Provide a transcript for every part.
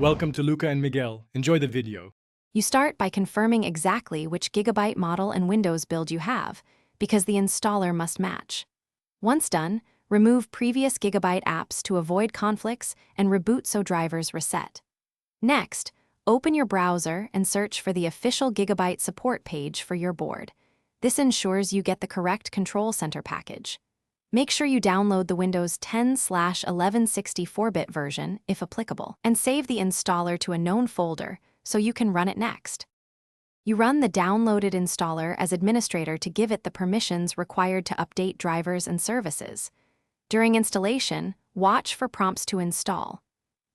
Welcome to Luca and Miguel. Enjoy the video. You start by confirming exactly which Gigabyte model and Windows build you have, because the installer must match. Once done, remove previous Gigabyte apps to avoid conflicts and reboot so drivers reset. Next, open your browser and search for the official Gigabyte support page for your board. This ensures you get the correct Control Center package. Make sure you download the Windows 10/1164-bit version, if applicable, and save the installer to a known folder so you can run it next. You run the downloaded installer as administrator to give it the permissions required to update drivers and services. During installation, watch for prompts to install.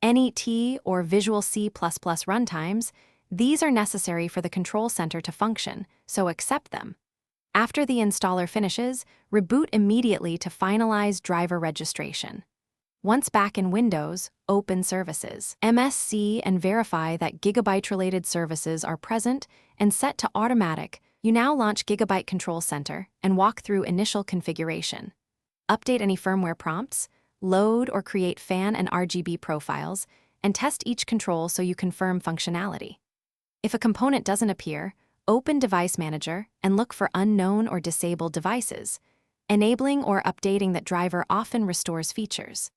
NET or Visual C++ runtimes, these are necessary for the Control Center to function, so accept them. After the installer finishes, reboot immediately to finalize driver registration. Once back in Windows, open Services, MSC, and verify that Gigabyte-related services are present and set to automatic. You now launch Gigabyte Control Center and walk through initial configuration. Update any firmware prompts, load or create fan and RGB profiles, and test each control so you confirm functionality. If a component doesn't appear, open Device Manager and look for unknown or disabled devices. Enabling or updating that driver often restores features.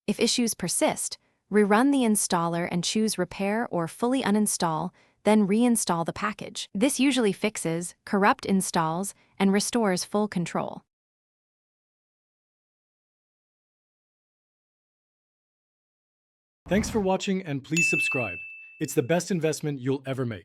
If issues persist, rerun the installer and choose Repair or Fully Uninstall, then reinstall the package. This usually fixes corrupt installs and restores full control. Thanks for watching and please subscribe. It's the best investment you'll ever make.